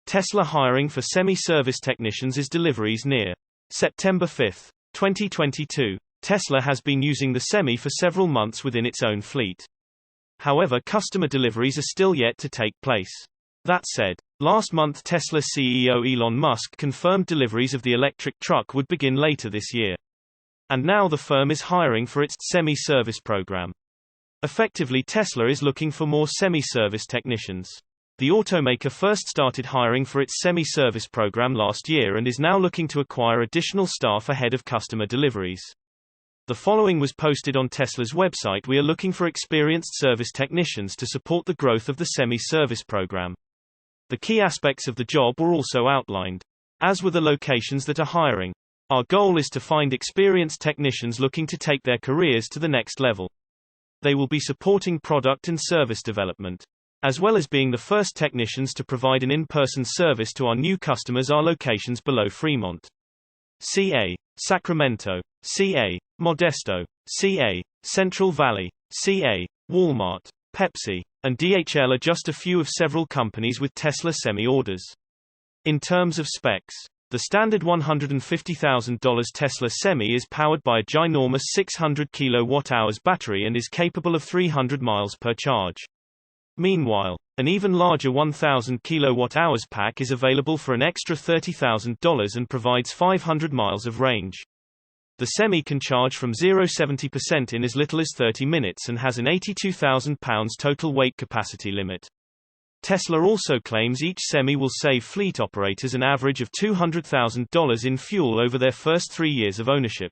Tesla hiring for semi-service technicians is Deliveries near. September 5, 2022. Tesla has been using the Semi for several months within its own fleet. However, customer deliveries are still yet to take place. That said, last month Tesla CEO Elon Musk confirmed deliveries of the electric truck would begin later this year. And now the firm is hiring for its semi-service program. Effectively, Tesla is looking for more semi-service technicians. The automaker first started hiring for its semi-service program last year and is now looking to acquire additional staff ahead of customer deliveries. The following was posted on Tesla's website: "We are looking for experienced service technicians to support the growth of the semi-service program." The key aspects of the job were also outlined, as were the locations that are hiring. "Our goal is to find experienced technicians looking to take their careers to the next level. They will be supporting product and service development, as well as being the first technicians to provide an in-person service to our new customers." Our locations below: Fremont, CA, Sacramento, CA, Modesto, CA, Central Valley, CA, Walmart, Pepsi, and DHL are just a few of several companies with Tesla Semi orders. In terms of specs, the standard $150,000 Tesla Semi is powered by a ginormous 600 kWh battery and is capable of 300 miles per charge. Meanwhile, an even larger 1,000 kWh pack is available for an extra $30,000 and provides 500 miles of range. The Semi can charge from 0-70% in as little as 30 minutes and has an 82,000 pounds total weight capacity limit. Tesla also claims each Semi will save fleet operators an average of $200,000 in fuel over their first 3 years of ownership.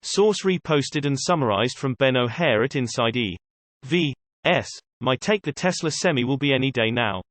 Source reposted and summarized from Ben O'Hare at Inside EVs. My take: the Tesla Semi will be any day now.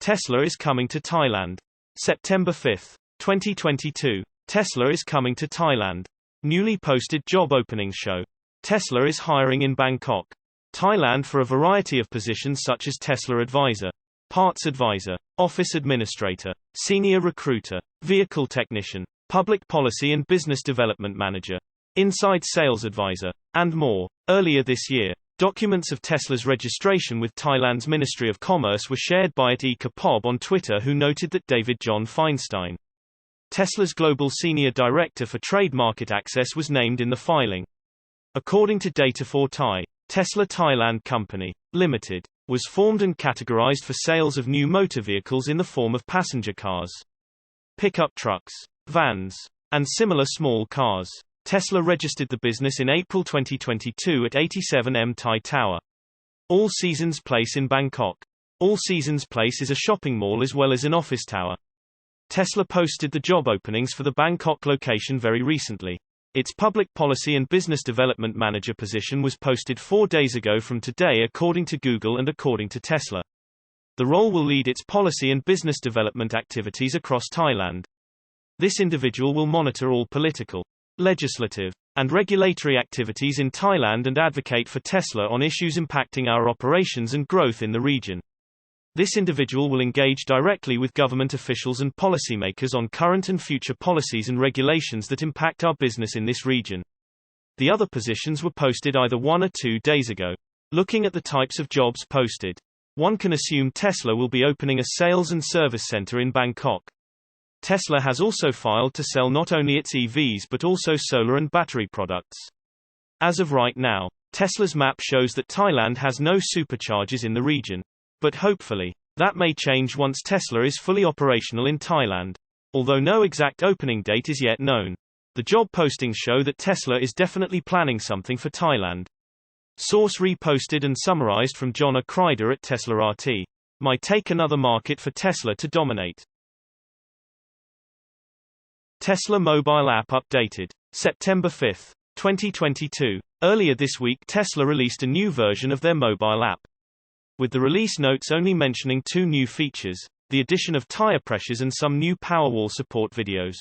Tesla is coming to Thailand. September 5, 2022. Tesla is coming to Thailand. Newly posted job openings show Tesla is hiring in Bangkok, Thailand for a variety of positions such as Tesla Advisor, Parts Advisor, Office Administrator, Senior Recruiter, Vehicle Technician, Public Policy and Business Development Manager, Inside Sales Advisor, and more. Earlier this year, documents of Tesla's registration with Thailand's Ministry of Commerce were shared by @ECAPOB on Twitter, who noted that David John Feinstein, Tesla's global senior director for trade market access, was named in the filing. According to data for Thai, Tesla Thailand Company Limited was formed and categorized for sales of new motor vehicles in the form of passenger cars, pickup trucks, vans, and similar small cars. Tesla registered the business in April 2022 at 87M Thai Tower, All Seasons Place in Bangkok. All Seasons Place is a shopping mall as well as an office tower. Tesla posted the job openings for the Bangkok location very recently. Its Public Policy and Business Development Manager position was posted 4 days ago from today, according to Google and according to Tesla. The role will lead its policy and business development activities across Thailand. This individual will monitor all political, legislative, and regulatory activities in Thailand and advocate for Tesla on issues impacting our operations and growth in the region. This individual will engage directly with government officials and policymakers on current and future policies and regulations that impact our business in this region. The other positions were posted either 1 or 2 days ago. Looking at the types of jobs posted, one can assume Tesla will be opening a sales and service center in Bangkok. Tesla has also filed to sell not only its EVs but also solar and battery products. As of right now, Tesla's map shows that Thailand has no Superchargers in the region. But hopefully, that may change once Tesla is fully operational in Thailand. Although no exact opening date is yet known, the job postings show that Tesla is definitely planning something for Thailand. Source reposted and summarized from John A. Kreider at Tesla RT. My take: another market for Tesla to dominate. Tesla mobile app updated. September 5, 2022. Earlier this week, Tesla released a new version of their mobile app, with the release notes only mentioning 2 new features: the addition of tire pressures and some new Powerwall support videos.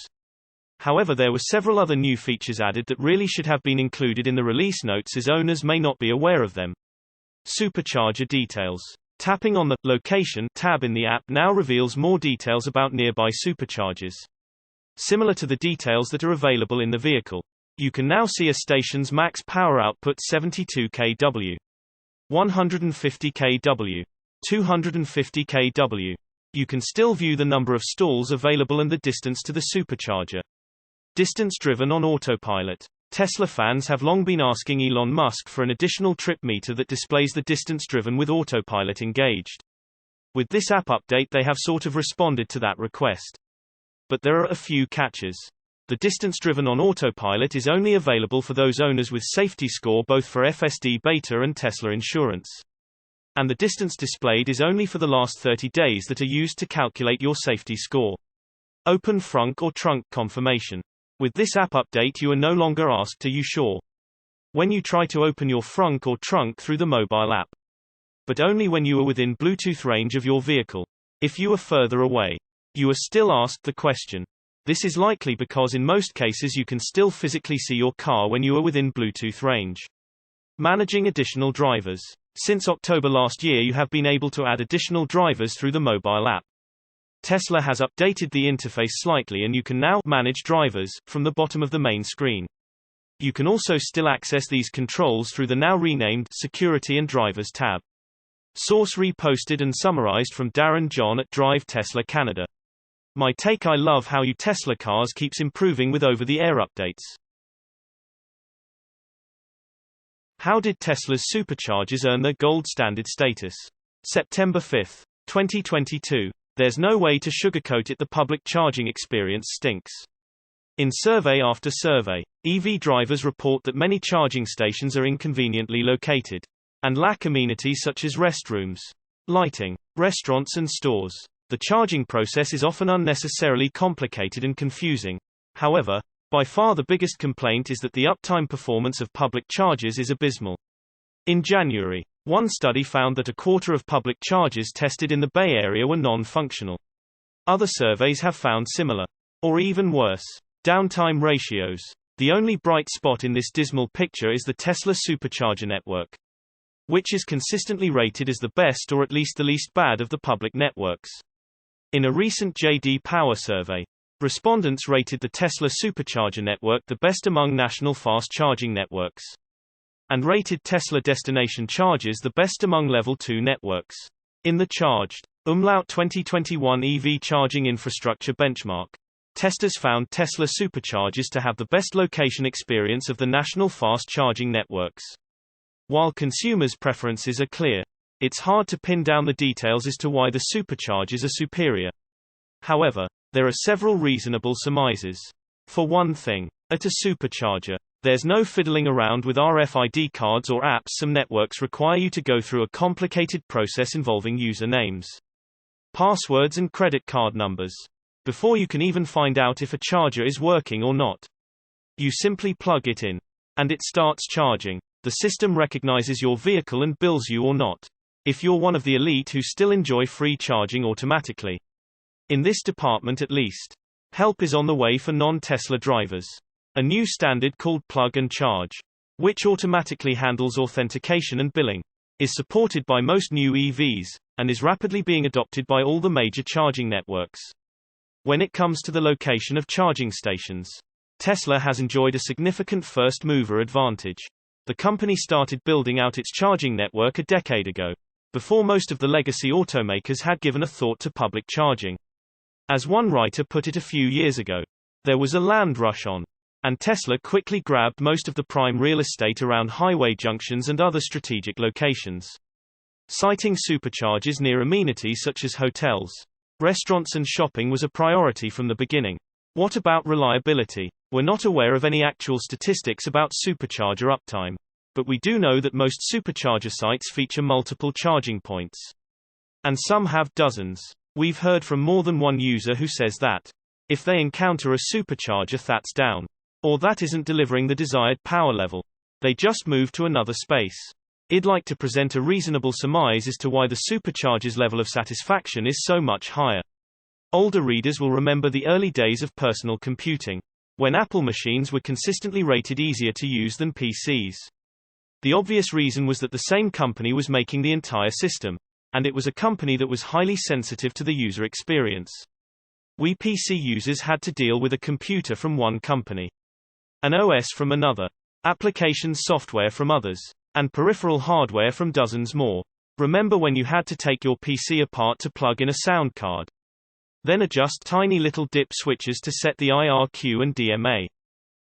However, there were several other new features added that really should have been included in the release notes, as owners may not be aware of them. Supercharger details. Tapping on the Location tab in the app now reveals more details about nearby superchargers, similar to the details that are available in the vehicle. You can now see a station's max power output: 72 kW, 150 kW, 250 kW. You can still view the number of stalls available and the distance to the supercharger. Distance driven on autopilot. Tesla fans have long been asking Elon Musk for an additional trip meter that displays the distance driven with autopilot engaged. With this app update, they have sort of responded to that request. But there are a few catches. The distance driven on autopilot is only available for those owners with safety score both for FSD Beta and Tesla insurance. And the distance displayed is only for the last 30 days that are used to calculate your safety score. Open frunk or trunk confirmation. With this app update, you are no longer asked, "Are you sure?" when you try to open your frunk or trunk through the mobile app. But only when you are within Bluetooth range of your vehicle. If you are further away, you are still asked the question. This is likely because in most cases you can still physically see your car when you are within Bluetooth range. Managing additional drivers. Since October last year, you have been able to add additional drivers through the mobile app. Tesla has updated the interface slightly and you can now manage drivers from the bottom of the main screen. You can also still access these controls through the now renamed Security and Drivers tab. Source reposted and summarized from Darren John at Drive Tesla Canada. My take: I love how you Tesla cars keeps improving with over-the-air updates. How did Tesla's Superchargers earn their gold standard status? September 5, 2022. There's no way to sugarcoat it, the public charging experience stinks. In survey after survey, EV drivers report that many charging stations are inconveniently located and lack amenities such as restrooms, lighting, restaurants and stores. The charging process is often unnecessarily complicated and confusing. However, by far the biggest complaint is that the uptime performance of public chargers is abysmal. In January, one study found that a quarter of public chargers tested in the Bay Area were non-functional. Other surveys have found similar, or even worse, downtime ratios. The only bright spot in this dismal picture is the Tesla Supercharger network, which is consistently rated as the best or at least the least bad of the public networks. In a recent J.D. Power survey, respondents rated the Tesla Supercharger network the best among national fast charging networks, and rated Tesla destination chargers the best among Level 2 networks. In the Charged 2021 EV Charging Infrastructure Benchmark, testers found Tesla Superchargers to have the best location experience of the national fast charging networks. While consumers' preferences are clear, it's hard to pin down the details as to why the Superchargers are superior. However, there are several reasonable surmises. For one thing, at a supercharger, there's no fiddling around with RFID cards or apps. Some networks require you to go through a complicated process involving usernames, passwords and credit card numbers before you can even find out if a charger is working or not. You simply plug it in, and it starts charging. The system recognizes your vehicle and bills you or not, if you're one of the elite who still enjoy free charging automatically. In this department at least, help is on the way for non-Tesla drivers. A new standard called Plug and Charge, which automatically handles authentication and billing, is supported by most new EVs, and is rapidly being adopted by all the major charging networks. When it comes to the location of charging stations, Tesla has enjoyed a significant first-mover advantage. The company started building out its charging network a decade ago, before most of the legacy automakers had given a thought to public charging. As one writer put it a few years ago, there was a land rush on, and Tesla quickly grabbed most of the prime real estate around highway junctions and other strategic locations. Citing superchargers near amenities such as hotels, restaurants and shopping was a priority from the beginning. What about reliability? We're not aware of any actual statistics about supercharger uptime, but we do know that most supercharger sites feature multiple charging points, and some have dozens. We've heard from more than one user who says that if they encounter a supercharger that's down, or that isn't delivering the desired power level, they just move to another space. I'd like to present a reasonable surmise as to why the supercharger's level of satisfaction is so much higher. Older readers will remember the early days of personal computing, when Apple machines were consistently rated easier to use than PCs. The obvious reason was that the same company was making the entire system, and it was a company that was highly sensitive to the user experience. We PC users had to deal with a computer from one company, an OS from another, applications software from others, and peripheral hardware from dozens more. Remember when you had to take your PC apart to plug in a sound card? Then adjust tiny little dip switches to set the IRQ and DMA.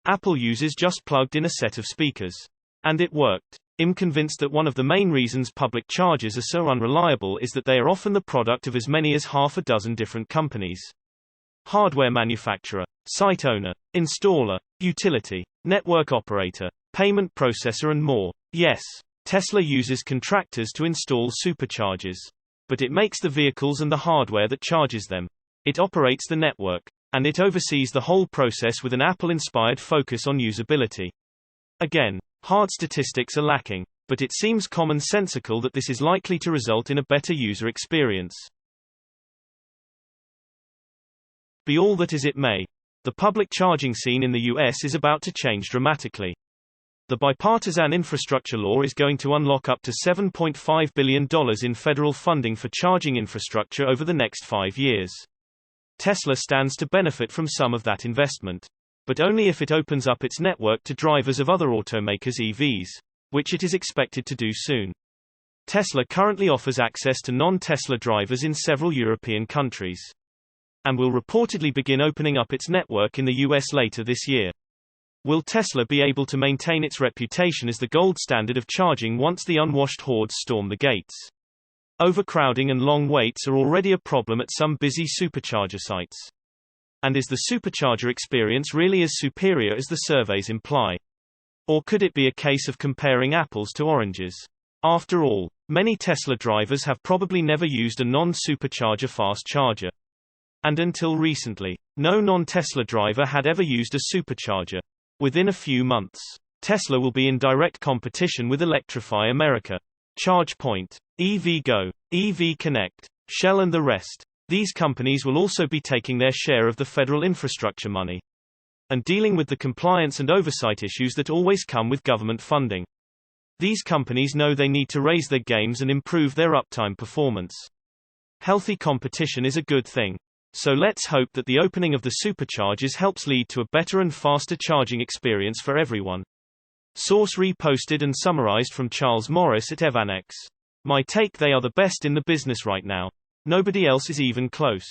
Apple users just plugged in a set of speakers. And it worked. I'm convinced that one of the main reasons public chargers are so unreliable is that they are often the product of as many as half a dozen different companies. Hardware manufacturer, site owner, installer, utility, network operator, payment processor and more. Yes, Tesla uses contractors to install superchargers. But it makes the vehicles and the hardware that charges them. It operates the network. And it oversees the whole process with an Apple-inspired focus on usability. Again, hard statistics are lacking, but it seems commonsensical that this is likely to result in a better user experience. Be all that as it may, the public charging scene in the US is about to change dramatically. The bipartisan infrastructure law is going to unlock up to $7.5 billion in federal funding for charging infrastructure over the next 5 years. Tesla stands to benefit from some of that investment. But only if it opens up its network to drivers of other automakers' EVs, which it is expected to do soon. Tesla currently offers access to non-Tesla drivers in several European countries. And will reportedly begin opening up its network in the US later this year. Will Tesla be able to maintain its reputation as the gold standard of charging once the unwashed hordes storm the gates? Overcrowding and long waits are already a problem at some busy supercharger sites. And is the supercharger experience really as superior as the surveys imply? Or could it be a case of comparing apples to oranges? After all, many Tesla drivers have probably never used a non-supercharger fast charger. And until recently, no non-Tesla driver had ever used a supercharger. Within a few months, Tesla will be in direct competition with Electrify America, ChargePoint, EVgo, EV Connect, Shell and the rest. These companies will also be taking their share of the federal infrastructure money. And dealing with the compliance and oversight issues that always come with government funding. These companies know they need to raise their games and improve their uptime performance. Healthy competition is a good thing. So let's hope that the opening of the superchargers helps lead to a better and faster charging experience for everyone. Source reposted and summarized from Charles Morris at Evanex. My take: they are the best in the business right now. Nobody else is even close.